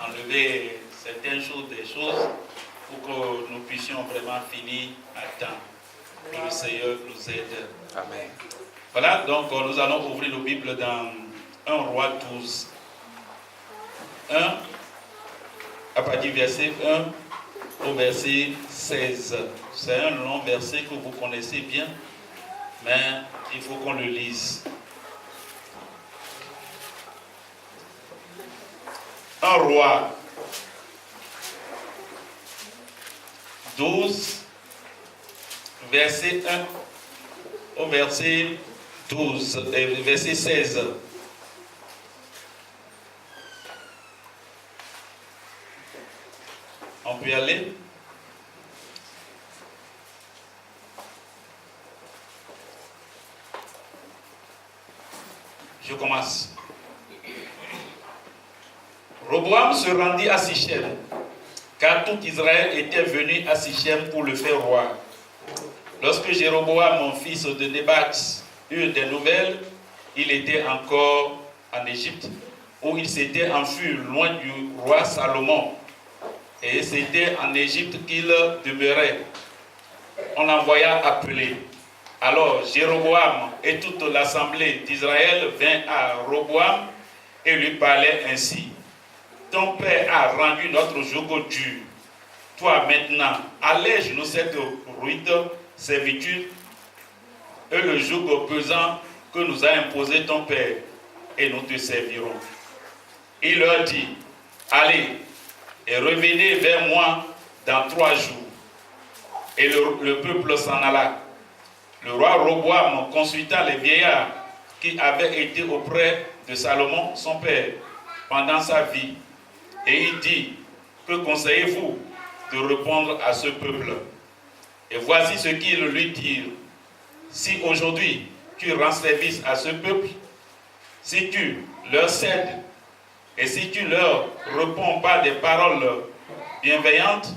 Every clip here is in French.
enlever certaines choses, des choses, pour que nous puissions vraiment finir à temps. Que le Seigneur nous aide. Amen. Voilà, donc nous allons ouvrir la Bible dans 1 Roi 12. 1, à partir du verset 1 au verset 16. C'est un long verset que vous connaissez bien, mais il faut qu'on le lise. 1 Roi 12, verset 1 au verset 12, verset 16. On peut y aller? Je commence. Roboam se rendit à Sichem, car tout Israël était venu à Sichem pour le faire roi. Lorsque Jéroboam, mon fils de Nébat, eut des nouvelles, il était encore en Égypte, où il s'était enfui loin du roi Salomon. Et c'était en Égypte qu'il demeurait. On l'envoya appeler. Alors Jéroboam et toute l'assemblée d'Israël vint à Roboam et lui parlaient ainsi. Ton père a rendu notre joug dur. Toi maintenant, allège-nous cette rude servitude et le joug pesant que nous a imposé ton père, et nous te servirons. Il leur dit, allez, et revenez vers moi dans 3 jours. Et le peuple s'en alla. Le roi Roboam consulta les vieillards qui avaient été auprès de Salomon, son père, pendant sa vie. Et il dit, que conseillez-vous de répondre à ce peuple? Et voici ce qu'ils lui dirent. Si aujourd'hui tu rends service à ce peuple, si tu leur cèdes, et si tu leur réponds par des paroles bienveillantes,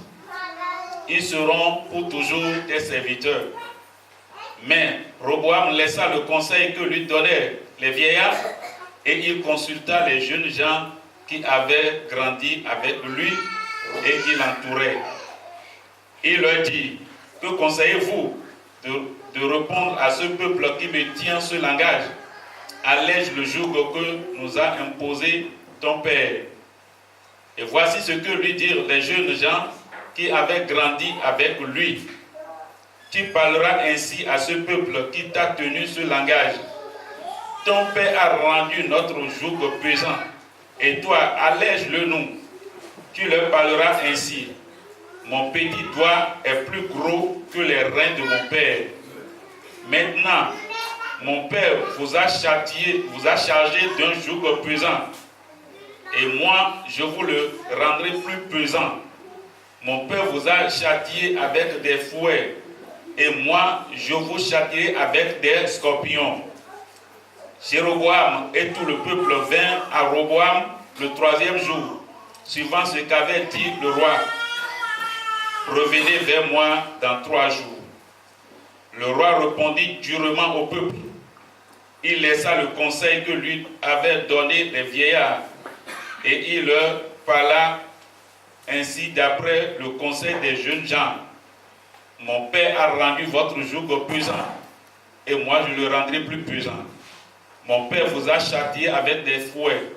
ils seront pour toujours tes serviteurs. Mais Roboam laissa le conseil que lui donnaient les vieillards, et il consulta les jeunes gens qui avaient grandi avec lui et qui l'entouraient. Il leur dit, que conseillez-vous de répondre à ce peuple qui me tient ce langage? Allège le joug que nous a imposé ton père. Et voici ce que lui dirent les jeunes gens qui avaient grandi avec lui. Tu parleras ainsi à ce peuple qui t'a tenu ce langage. Ton père a rendu notre joug pesant, et toi, allège-le nous. Tu leur parleras ainsi. Mon petit doigt est plus gros que les reins de mon père. Maintenant, mon père vous a chargé d'un joug pesant, et moi, je vous le rendrai plus pesant. Mon père vous a châtié avec des fouets, et moi, je vous châtierai avec des scorpions. Jéroboam et tout le peuple vinrent à Roboam le 3e jour, suivant ce qu'avait dit le roi. Revenez vers moi dans 3 jours. Le roi répondit durement au peuple. Il laissa le conseil que lui avaient donné les vieillards, et il leur parla ainsi d'après le conseil des jeunes gens. Mon père a rendu votre joug pesant, et moi je le rendrai plus pesant. Mon père vous a châtié avec des fouets,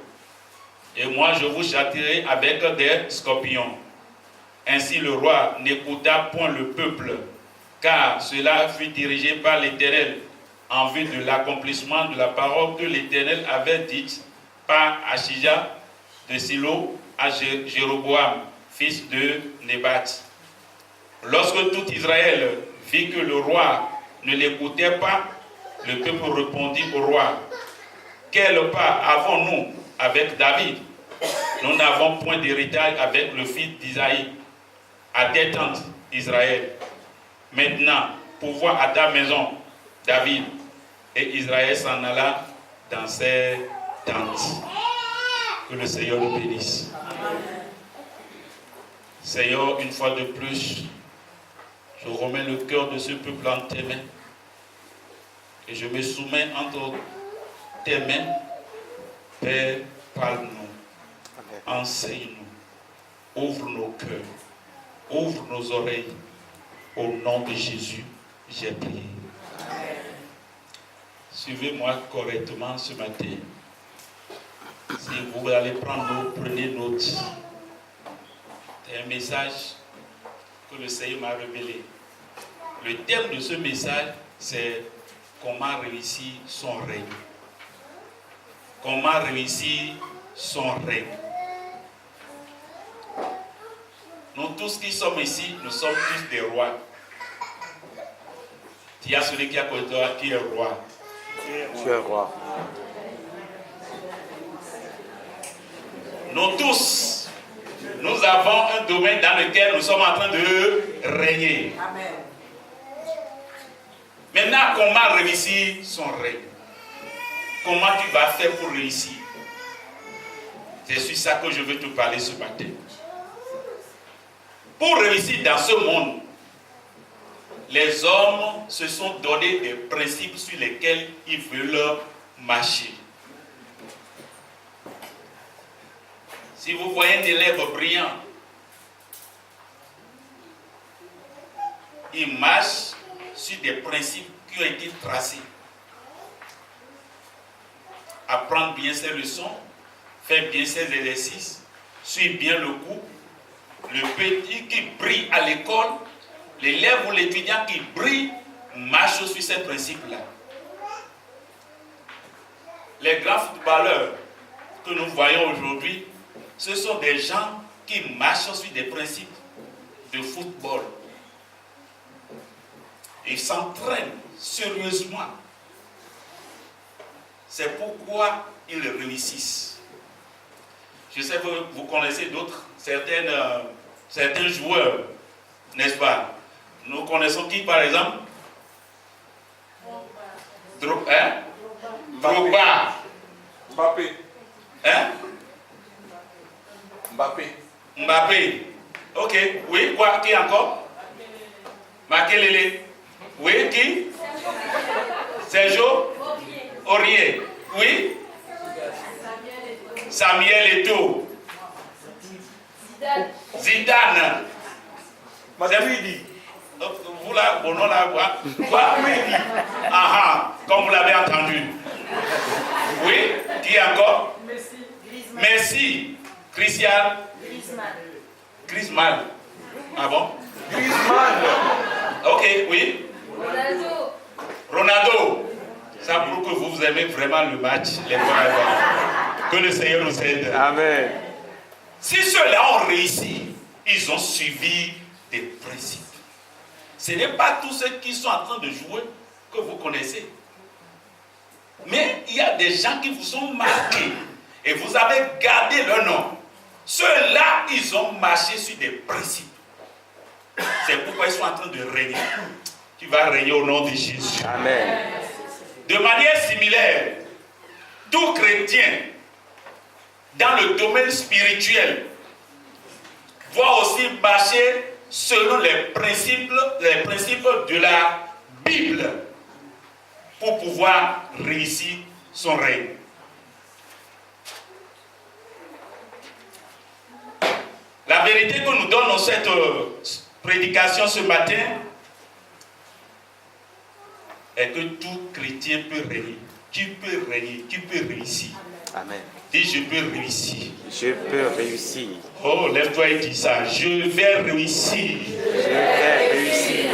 et moi je vous châtierai avec des scorpions. Ainsi le roi n'écouta point le peuple, car cela fut dirigé par l'Éternel, en vue de l'accomplissement de la parole que l'Éternel avait dite par Achija de Silo à Jéroboam, fils de Nébat. Lorsque tout Israël vit que le roi ne l'écoutait pas, le peuple répondit au roi, « Quel part avons-nous avec David? Nous n'avons point d'héritage avec le fils d'Isaïe, à tes tentes, Israël. Maintenant, pourvois à ta maison, David. » Et Israël s'en alla dans ses tentes. Que le Seigneur nous bénisse. Seigneur, une fois de plus, je remets le cœur de ce peuple en tes mains. Et je me soumets entre tes mains. Père, parle-nous. Enseigne-nous. ouvre nos cœurs, ouvre nos oreilles. Au nom de Jésus, j'ai prié. Suivez-moi correctement ce matin. Si vous allez prendre note, prenez note. C'est un message que le Seigneur m'a révélé. Le thème de ce message, c'est comment réussir son règne. Comment réussir son règne. Nous tous qui sommes ici, nous sommes tous des rois. Il y a celui qui est à côté de toi qui est roi. Tu es roi. Nous tous, nous avons un domaine dans lequel nous sommes en train de régner. Amen. Maintenant, comment réussir son règne? Comment tu vas faire pour réussir? C'est sur ça que je veux te parler ce matin. Pour réussir dans ce monde, les hommes se sont donné des principes sur lesquels ils veulent marcher. Si vous voyez un élève brillant, il marche sur des principes qui ont été tracés. Apprendre bien ses leçons, faire bien ses exercices, suivre bien le cours. Le petit qui brille à l'école, l'élève ou l'étudiant qui brille, marche sur ces principes-là. Les grands footballeurs que nous voyons aujourd'hui, ce sont des gens qui marchent sur des principes de football. Ils s'entraînent sérieusement. C'est pourquoi ils réussissent. Je sais que vous connaissez d'autres, certains joueurs, n'est-ce pas? Nous connaissons qui par exemple? Drogba. Mbappé. Hein? Mbappé. Ok. Oui, quoi? Qui encore? Makelele. Oui, qui? Sergio Aurier. Oui? Samuel Eto'o. Zidane. Matuidi. Vous là, bon nom là, quoi? Comme vous l'avez entendu. Oui? Qui encore? Messi. Christian. Griezmann. Ah bon? Griezmann. Ok, oui. Ronaldo. Ça prouve que vous aimez vraiment le match, les frères. Que le Seigneur nous aide. Amen. Si ceux-là ont réussi, ils ont suivi des principes. Ce n'est pas tous ceux qui sont en train de jouer que vous connaissez. Mais il y a des gens qui vous sont marqués et vous avez gardé leur nom. Ceux-là, ils ont marché sur des principes. C'est pourquoi ils sont en train de régner. Tu vas régner au nom de Jésus. Amen. De manière similaire, tout chrétien dans le domaine spirituel doit aussi marcher selon les principes de la Bible pour pouvoir réussir son règne. La vérité que nous donne dans cette prédication ce matin est que tout chrétien peut régner. Tu peux régner, tu peux réussir. Amen. Dis, je peux réussir. Je peux réussir. Oh, lève-toi et dis ça. Je vais réussir. Je vais réussir.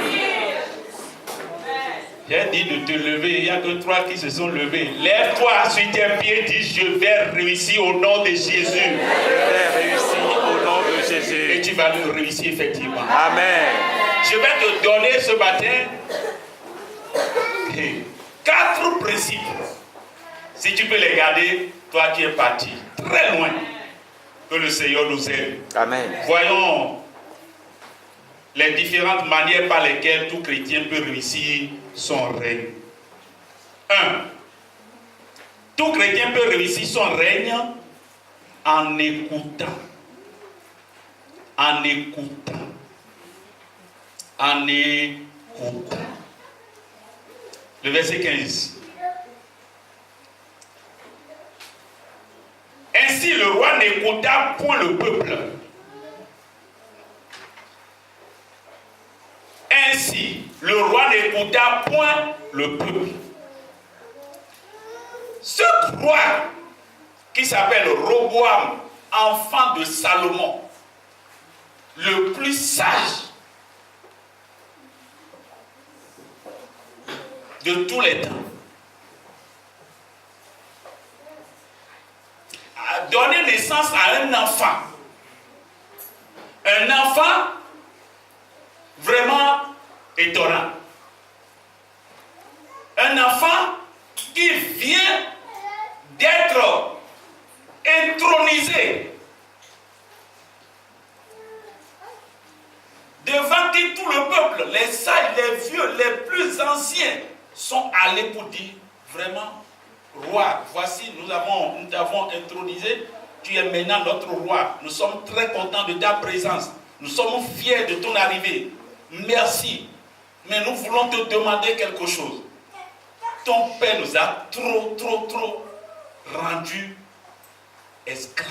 J'ai dit de te lever. Il n'y a que 3 qui se sont levés. Lève-toi sur tes pieds. Dis, je vais réussir au nom de Jésus. Je vais réussir au nom de Jésus. Et tu vas le réussir effectivement. Amen. Je vais te donner ce matin 4 principes. Si tu peux les garder, toi qui es parti très loin, que le Seigneur nous aide. Amen. Voyons les différentes manières par lesquelles tout chrétien peut réussir son règne. 1. Tout chrétien peut réussir son règne en écoutant. En écoutant. En écoutant. Le verset 15. Ainsi le roi n'écouta point le peuple, Ainsi, le roi n'écouta point le peuple. Ce roi, qui s'appelle Roboam, enfant de Salomon, le plus sage de tous les temps, a donné naissance à un enfant. Un enfant vraiment étonnant. Un enfant qui vient d'être intronisé, devant qui tout le peuple, les sages, les vieux, les plus anciens, sont allés pour dire, vraiment, roi, voici, nous t'avons intronisé, tu es maintenant notre roi. Nous sommes très contents de ta présence. Nous sommes fiers de ton arrivée. Merci. Mais nous voulons te demander quelque chose. Ton père nous a trop rendus esclaves.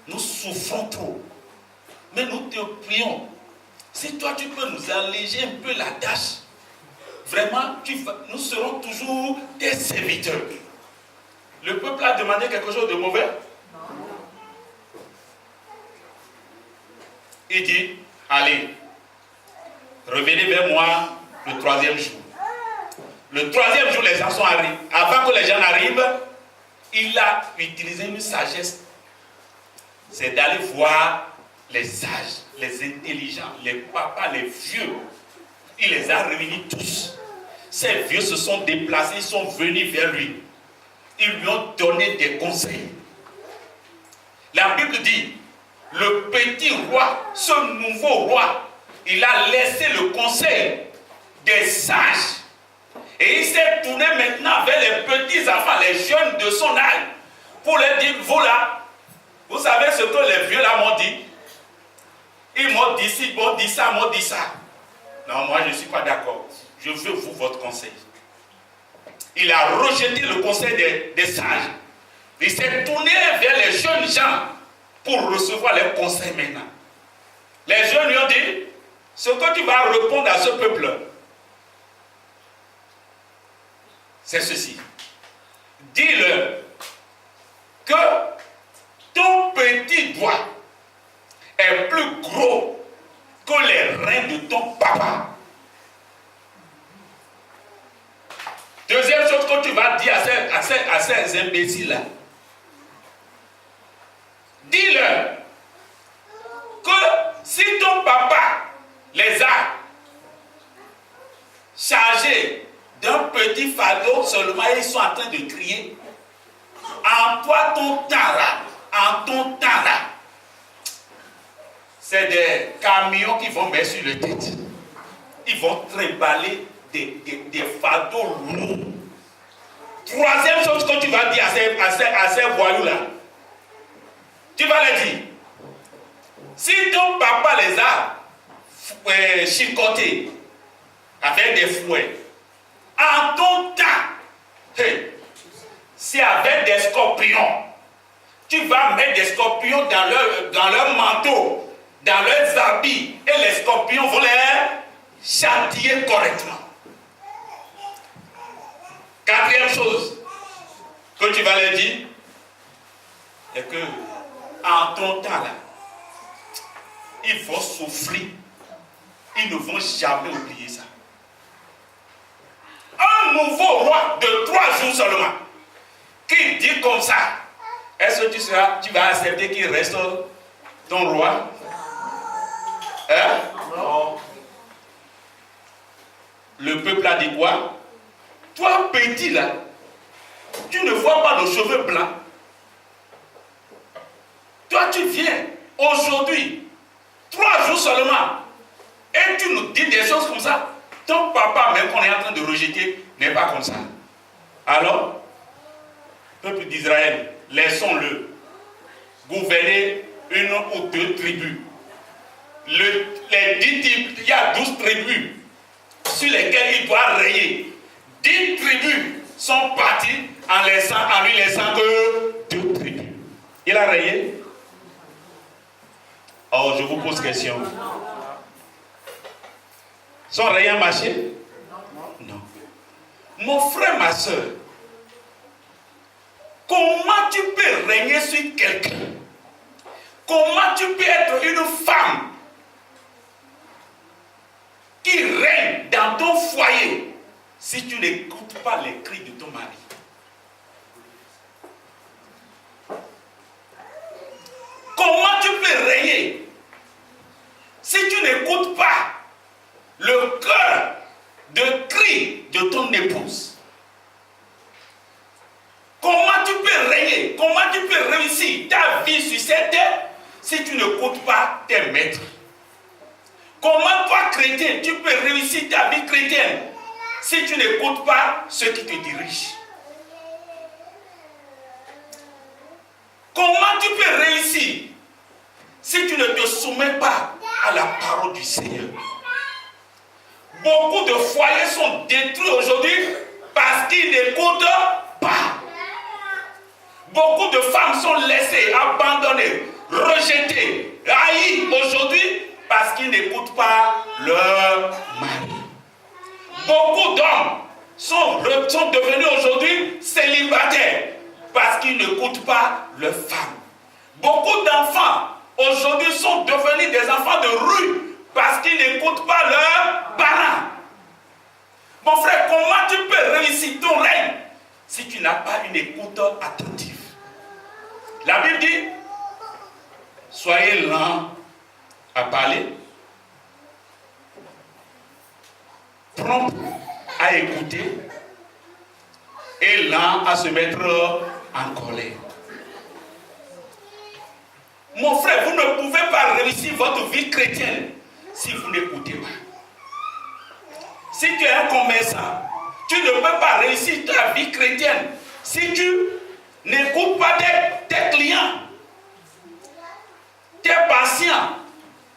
Nous souffrons trop. Mais nous te prions. Si toi tu peux nous alléger un peu la tâche, vraiment, nous serons toujours tes serviteurs. Le peuple a demandé quelque chose de mauvais? Non. Il dit, allez, revenez vers moi le 3e jour. Le 3e jour, les gens sont arrivés. Avant que les gens arrivent, il a utilisé une sagesse. C'est d'aller voir les sages, les intelligents, les papas, les vieux. Il les a réunis tous. Ces vieux se sont déplacés, ils sont venus vers lui. Ils lui ont donné des conseils. La Bible dit, le petit roi, ce nouveau roi, il a laissé le conseil des sages. Et il s'est tourné maintenant vers les petits enfants, les jeunes de son âge, pour leur dire, voilà, vous savez ce que les vieux là m'ont dit? Ils m'ont dit ci, m'ont dit ça, m'ont dit ça. Non, moi je ne suis pas d'accord. Je veux vous votre conseil. Il a rejeté le conseil des sages. Il s'est tourné vers les jeunes gens pour recevoir leurs conseils maintenant. Les jeunes lui ont dit, ce que tu vas répondre à ce peuple, c'est ceci. Dis-leur que ton petit doigt est plus gros que les reins de ton papa. Deuxième chose que tu vas dire à ces imbéciles-là, dis-leur que si ton papa les a chargés d'un petit fardeau seulement, ils sont en train de crier, en toi ton temps là, c'est des camions qui vont mettre sur le tête. Ils vont trimballer des fardeaux lourds. Troisième chose que tu vas dire à ces voyous-là, tu vas leur dire, si ton papa les a chicotés avec des fouets, en ton temps, c'est avec des scorpions. Tu vas mettre des scorpions dans leur manteau, dans leurs habits, et les scorpions vont les châtier correctement. Quatrième chose que tu vas leur dire, est que en ton temps là, ils vont souffrir. Ils ne vont jamais oublier ça. Un nouveau roi de 3 jours seulement, qui dit comme ça, est-ce que tu vas accepter qu'il reste ton roi? Hein? Non. Le peuple a dit quoi? Toi, petit là, tu ne vois pas nos cheveux blancs. Toi, tu viens aujourd'hui, 3 jours seulement, et tu nous dis des choses comme ça. Ton papa, même qu'on est en train de rejeter, n'est pas comme ça. Alors, peuple d'Israël, laissons-le gouverner 1 ou 2 tribus. Les 10 tribus, il y a 12 tribus sur lesquelles il doit rayer. 10 tribus sont parties en lui laissant que 2 tribus. Il a rayé? Oh, je vous pose question. Son règne a marché? Non. Mon frère, ma soeur, comment tu peux régner sur quelqu'un? Comment tu peux être une femme qui règne dans ton foyer si tu n'écoutes pas les cris de ton mari? Comment tu peux régner si tu n'écoutes pas le cœur de cri de ton épouse? Comment tu peux régner? Comment tu peux réussir ta vie sur cette terre si tu n'écoutes pas tes maîtres? Comment toi, chrétien, tu peux réussir ta vie chrétienne si tu n'écoutes pas ceux qui te dirigent? Comment tu peux réussir si tu ne te soumets pas à la parole du Seigneur? Beaucoup de foyers sont détruits aujourd'hui parce qu'ils n'écoutent pas. Beaucoup de femmes sont laissées, abandonnées, rejetées, haïes aujourd'hui parce qu'ils n'écoutent pas leur mari. Beaucoup d'hommes sont devenus aujourd'hui célibataires parce qu'ils n'écoutent pas leur femme. Beaucoup d'enfants aujourd'hui sont devenus des enfants de rue parce qu'ils n'écoutent pas leurs parents. Mon frère, comment tu peux réussir ton règne si tu n'as pas une écoute attentive? La Bible dit, soyez lents à parler, prompt à écouter et lent à se mettre en colère. Mon frère, vous ne pouvez pas réussir votre vie chrétienne si vous n'écoutez pas. Si tu es un commerçant, tu ne peux pas réussir ta vie chrétienne si tu n'écoutes pas tes clients, tes patients,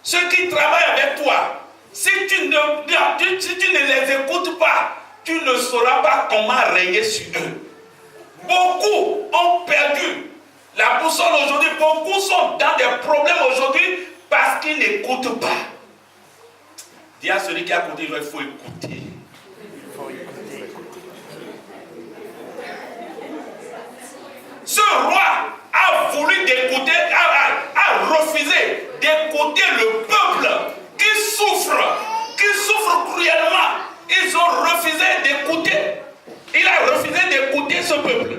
ceux qui travaillent avec toi. Si tu ne les écoutes pas, tu ne sauras pas comment régner sur eux. Beaucoup ont perdu la boussole aujourd'hui. Beaucoup sont dans des problèmes aujourd'hui parce qu'ils n'écoutent pas. Dis à celui qui est à côté, il faut écouter. Ce roi a voulu d'écouter, a refusé d'écouter le peuple qui souffre cruellement. Ils ont refusé d'écouter. Il a refusé d'écouter ce peuple.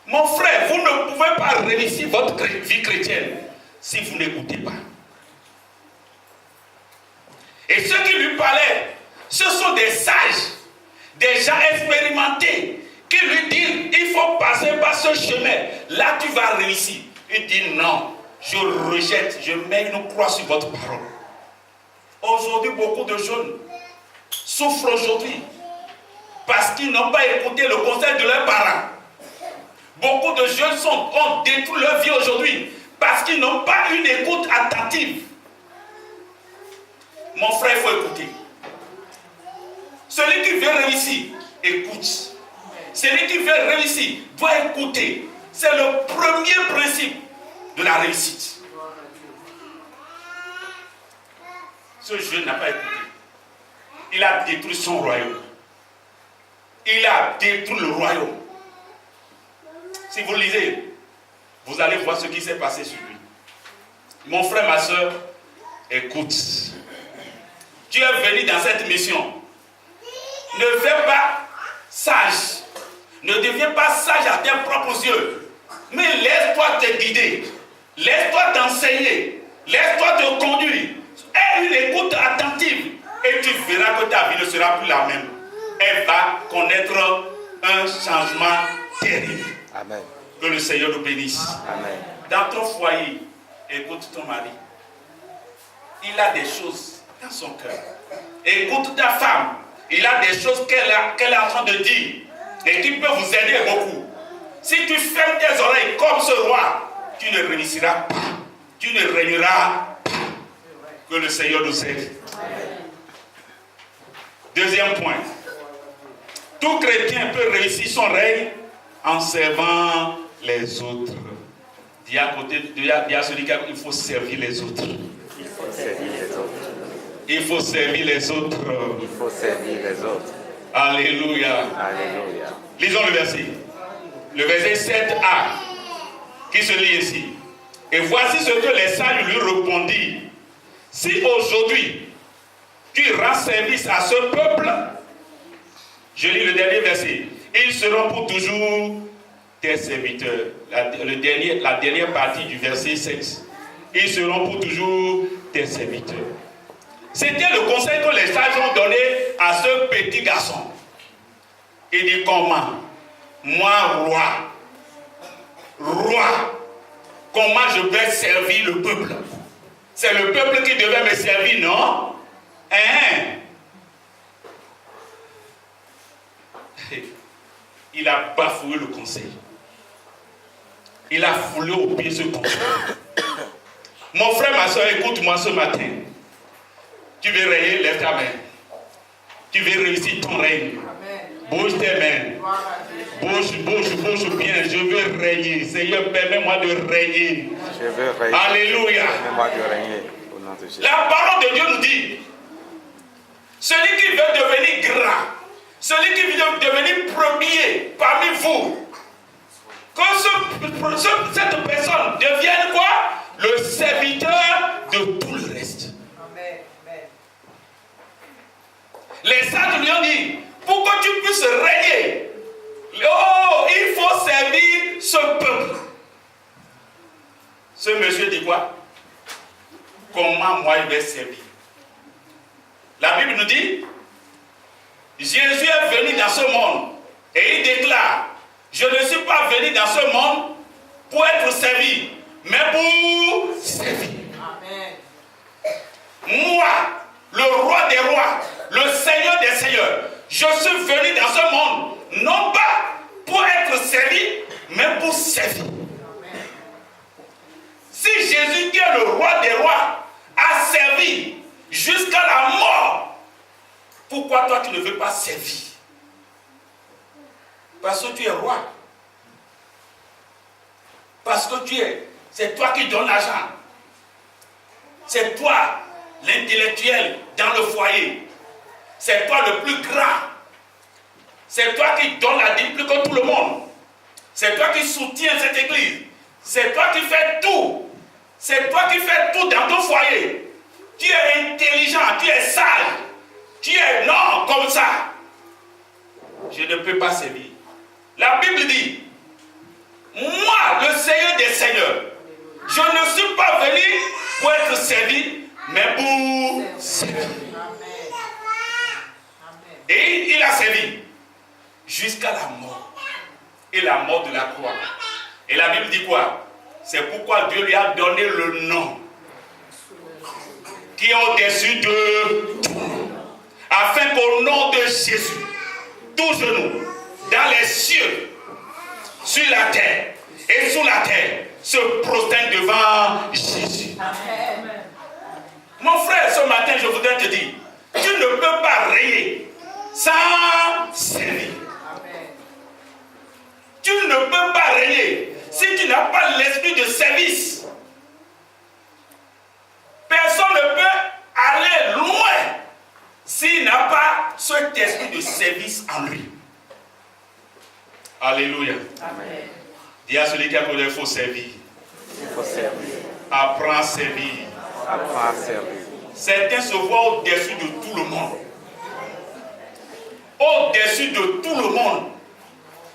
Mon frère, vous ne pouvez pas réussir votre vie chrétienne si vous n'écoutez pas. Et ceux qui lui parlaient, ce sont des sages, des gens expérimentés, qui lui disent, il faut passer par ce chemin, là tu vas réussir. Il dit non, je rejette, je mets une croix sur votre parole. Aujourd'hui, beaucoup de jeunes souffrent aujourd'hui parce qu'ils n'ont pas écouté le conseil de leurs parents. Beaucoup de jeunes ont détruit leur vie aujourd'hui parce qu'ils n'ont pas une écoute attentive. Mon frère, il faut écouter. Celui qui veut réussir, écoute. Celui qui veut réussir doit écouter. C'est le premier principe de la réussite. Ce jeune n'a pas écouté. Il a détruit son royaume. Il a détruit le royaume. Si vous lisez, vous allez voir ce qui s'est passé sur lui. Mon frère, ma soeur, écoute. Tu es venu dans cette mission. Ne fais pas sage. Ne deviens pas sage à tes propres yeux. Mais laisse-toi te guider. Laisse-toi t'enseigner. Laisse-toi te conduire. Aie une écoute attentive. Et tu verras que ta vie ne sera plus la même. Elle va connaître un changement terrible. Amen. Que le Seigneur nous bénisse. Amen. Dans ton foyer, écoute ton mari. Il a des choses dans son cœur. Écoute ta femme. Il a des choses qu'elle est en train de dire et qui peut vous aider beaucoup. Si tu fermes tes oreilles comme ce roi, tu ne réussiras pas. Tu ne régneras pas. Que le Seigneur nous aide. Deuxième point. Tout chrétien peut réussir son règne en servant les autres. Dis à celui qu'il faut servir les autres. Il faut servir les autres. Il faut servir les autres. Il faut servir les autres. Alléluia. Alléluia. Lisons le verset. Le verset 7a, qui se lit ici. Et voici ce que les sages lui répondirent. Si aujourd'hui tu rends service à ce peuple, je lis le dernier verset, ils seront pour toujours tes serviteurs. La dernière partie du verset 7. Ils seront pour toujours tes serviteurs. C'était le conseil que les sages ont donné à ce petit garçon. Il dit comment? Moi, roi, comment je vais servir le peuple? C'est le peuple qui devait me servir, non? Il a bafoué le conseil. Il a foulé au pied ce conseil. Mon frère, ma soeur, écoute-moi ce matin. Tu veux régner, lève ta main. Tu veux réussir ton règne. Bouge tes mains. Bouge bien. Je veux régner. Seigneur, permets-moi de régner. Je veux régner. Alléluia. Permets-moi de régner au nom de Jésus. La parole de Dieu nous dit, celui qui veut devenir grand, celui qui veut devenir premier parmi vous, que cette personne devienne quoi? Le serviteur de tout le reste. Amen. Les sages lui ont dit, pour que tu puisses régner, oh, il faut servir ce peuple. Ce monsieur dit quoi? Comment moi il vais servir? La Bible nous dit, Jésus est venu dans ce monde et il déclare, je ne suis pas venu dans ce monde pour être servi, mais pour servir. Amen. Moi, le roi des rois, le seigneur des seigneurs, je suis venu dans ce monde, non pas pour être servi, mais pour servir. Amen. Si Jésus, qui est le roi des rois, a servi jusqu'à la mort, pourquoi toi tu ne veux pas servir? Parce que tu es roi. Parce que c'est toi qui donnes l'argent. C'est toi l'intellectuel dans le foyer. C'est toi le plus grand. C'est toi qui donnes la Bible plus que tout le monde. C'est toi qui soutiens cette église. C'est toi qui fais tout. C'est toi qui fais tout dans ton foyer. Tu es intelligent, tu es sage. Tu es non comme ça. Je ne peux pas servir. La Bible dit, moi, le Seigneur des Seigneurs, je ne suis pas venu pour être servi, mais pour servir. Et il a servi jusqu'à la mort. Et la mort de la croix. Et la Bible dit quoi? C'est pourquoi Dieu lui a donné le nom qui est au-dessus de tout. Afin qu'au nom de Jésus, tout genou, dans les cieux, sur la terre et sous la terre, se prosterne devant Jésus. Amen. Mon frère, ce matin, je voudrais te dire, tu ne peux pas régner sans servir. Amen. Tu ne peux pas régner si tu n'as pas l'esprit de service. Personne ne peut aller loin s'il n'a pas cet esprit de service en lui. Alléluia. Amen. Dis à celui qui a connu, il faut servir. Il faut servir. Apprends à servir. Apprends à servir. Certains se voient au-dessus de tout le monde. Au-dessus de tout le monde.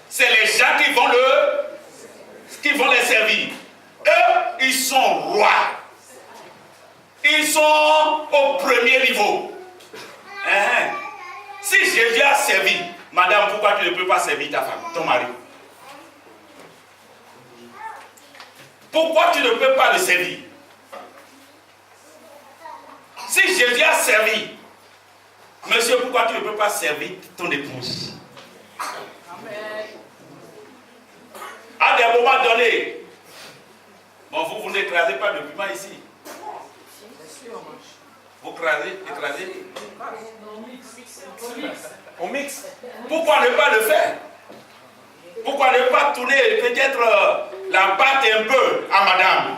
C'est les gens qui vont les servir. Eux, ils sont rois. Ils sont au premier niveau. Si Jésus a servi, madame, pourquoi tu ne peux pas servir ta femme, ton mari? Pourquoi tu ne peux pas le servir? Si Jésus a servi, monsieur, pourquoi tu ne peux pas servir ton épouse? Amen. À des moments donnés, bon, vous n'écrasez pas de piment ici. Vous écrasez. On mixe. Pourquoi ne pas le faire? Pourquoi ne pas tourner peut-être la pâte un peu à madame?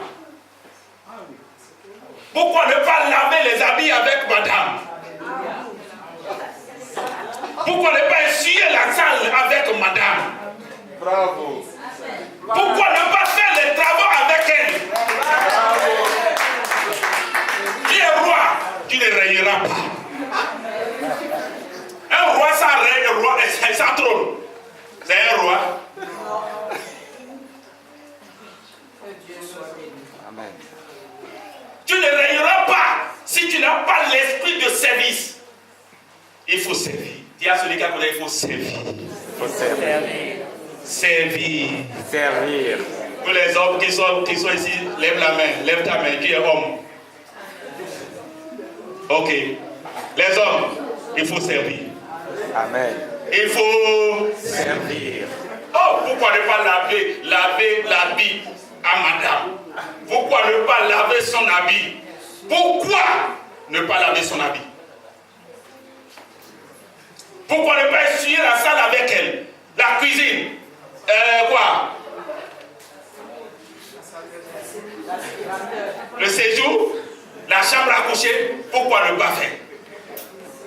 Pourquoi ne pas laver les habits avec madame? Pourquoi ne pas essuyer la salle avec madame? Bravo. Pourquoi ne pas faire les travaux avec elle? Bravo. Tu es roi, tu ne régneras pas. Un roi sans règne, un roi sans trône. C'est un roi. Amen. Tu ne régneras pas si tu n'as pas l'esprit de service. Il faut servir. Dis à celui qui a côté, il faut servir. Il faut servir. Servir. Servir. Tous les hommes qui sont ici, lève la main, lève ta main, qui est homme. Ok. Les hommes, il faut servir. Amen. Il faut Servir. Oh, pourquoi ne pas laver l'habit à madame? Pourquoi ne pas laver son habit? Pourquoi ne pas laver son habit? Pourquoi ne pas essuyer la salle avec elle? La cuisine? Quoi? Le séjour? La chambre à coucher? Pourquoi ne pas faire?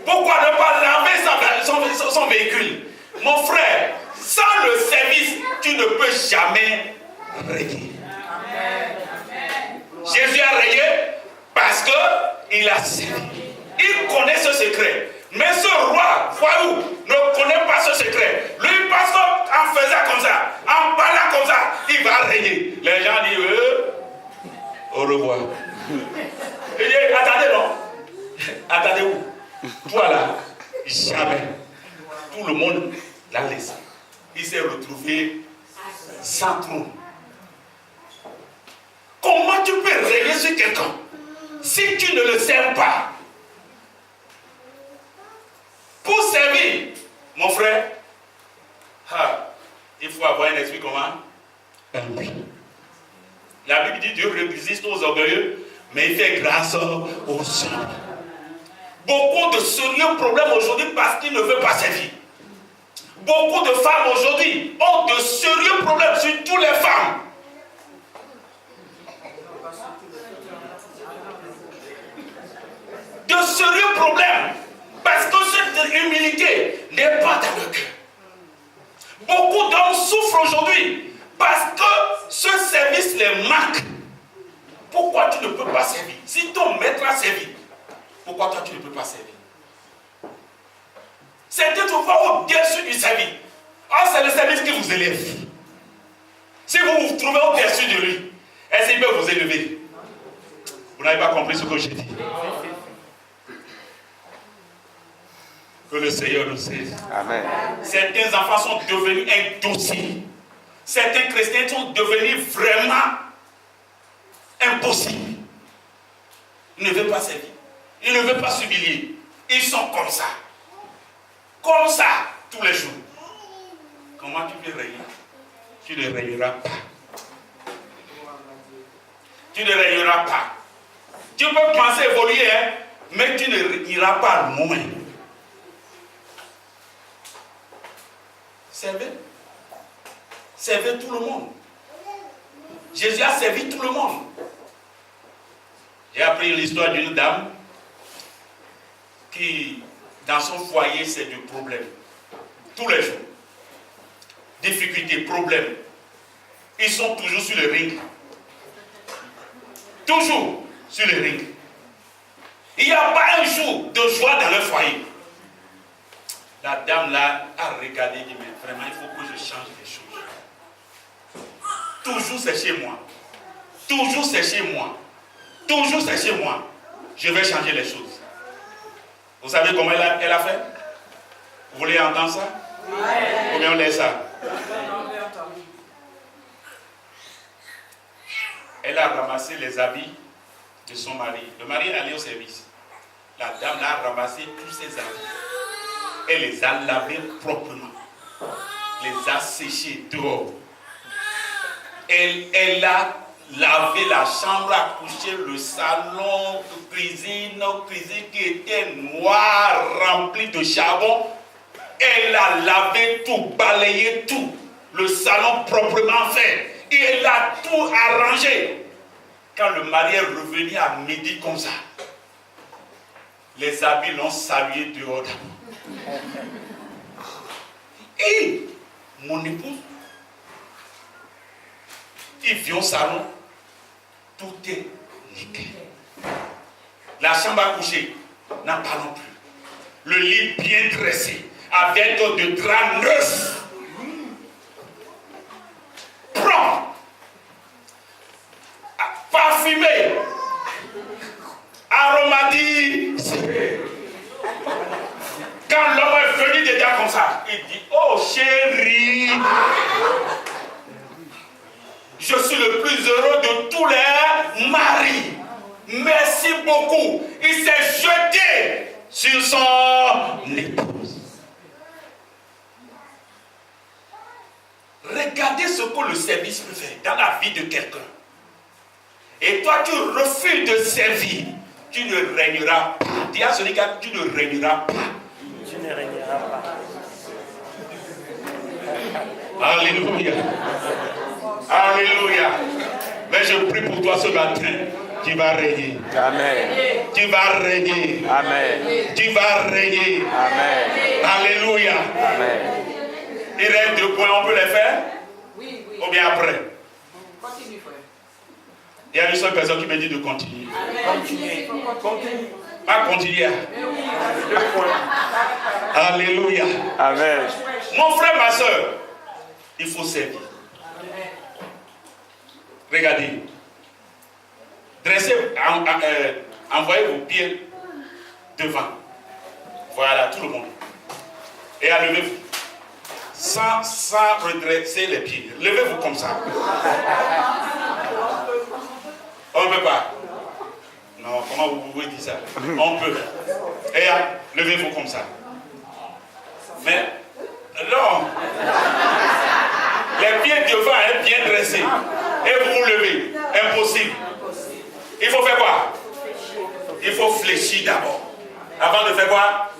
Pourquoi ne pas laver son véhicule? Mon frère, sans le service, tu ne peux jamais régner. Jésus a régné parce qu'il a servi. Il connaît ce secret. Mais ce roi, voyou, ne connaît pas ce secret. Lui, parce qu'en faisant comme ça, en parlant comme ça, il va régner. Les gens disent, au revoir. Il dit, attendez, non? Attendez où? Toi là, jamais. Tout le monde l'a laissé. Il s'est retrouvé sans trône. Comment tu peux régner sur quelqu'un si tu ne le sers pas? Pour servir, mon frère, il faut avoir un esprit comment? Humble. La Bible dit Dieu résiste aux orgueilleux, mais il fait grâce aux humbles. Beaucoup de sérieux problèmes aujourd'hui parce qu'ils ne veulent pas servir. Beaucoup de femmes aujourd'hui ont de sérieux problèmes, surtout les femmes. De sérieux problèmes parce que cette humilité n'est pas dans le cœur. Beaucoup d'hommes souffrent aujourd'hui parce que ce service les manque. Pourquoi tu ne peux pas servir? Si ton maître a servi, pourquoi toi tu ne peux pas servir? C'est d'être au-dessus du service. Ah, c'est le service qui vous élève. Si vous vous trouvez au-dessus de lui, est-ce qu'il peut vous élever? Vous n'avez pas compris ce que j'ai dit. Que le Seigneur nous aide. Amen. Certains enfants sont devenus indociles. Certains chrétiens sont devenus vraiment impossibles. Ils ne veulent pas servir. Ils ne veulent pas s'humilier. Ils sont comme ça. Comme ça, tous les jours. Comment tu peux régner? Tu ne régneras pas. Tu ne régneras pas. Tu peux penser évoluer, hein, mais tu ne iras pas loin. Servez. Servez tout le monde. Jésus a servi tout le monde. J'ai appris l'histoire d'une dame qui, dans son foyer, c'est du problème. Tous les jours. Difficultés, problèmes. Ils sont toujours sur le ring. Toujours sur le ring. Il n'y a pas un jour de joie dans le foyer. La dame là a regardé et dit, mais vraiment, il faut que je change les choses. Toujours c'est chez moi. Toujours c'est chez moi. Toujours c'est chez moi. Je vais changer les choses. Vous savez comment elle a fait? Vous voulez entendre ça? Ou bien on laisse ça? Elle a ramassé les habits de son mari. Le mari est allé au service. La dame a ramassé tous ses habits. Elle les a lavés proprement. Les a séchés dehors. Elle a lavé la chambre à coucher, le salon, cuisine qui était noire, remplie de charbon. Elle a lavé tout, balayé tout. Le salon proprement fait. Et elle a tout arrangé. quand le mari est revenu à midi comme ça, les habits l'ont salué dehors d'amour. Et mon épouse, il vient au salon, tout est nickel. La chambre à coucher, n'en parlons plus. Le lit bien dressé, avec de draps neufs. Propre. Parfumé. Aromatisé. Quand l'homme est venu déjà comme ça, il dit, oh chérie, je suis le plus heureux de tous les maris. Merci beaucoup. Il s'est jeté sur son épouse. Regardez ce que le service peut faire dans la vie de quelqu'un. Et toi, tu refuses de servir. Tu ne régneras pas. Dis à celui-là, tu ne régneras pas. Tu ne régneras pas. Alléluia. Alléluia. Mais je prie pour toi ce matin. Tu vas régner. Amen. Tu vas régner. Amen. Tu vas régner. Amen. Alléluia. Amen. Il reste 2 points, on peut les faire? Oui, oui. Ou bien après? Continue, frère. Il y a une seule personne qui me dit de continuer. Continuez. Continue. Pas continuer. 2 points. Alléluia. Amen. Mon frère, ma soeur, il faut servir. Regardez. Dressez, envoyez vos pieds devant. Voilà, tout le monde. Et levez-vous. Sans redresser les pieds. Levez-vous comme ça. On ne peut pas. Non, comment vous pouvez dire ça? On peut. Et levez-vous comme ça. Mais, non. Les pieds devant sont bien dressés. Et vous vous levez. Impossible. Il faut faire quoi? Il faut fléchir d'abord. Avant de faire quoi?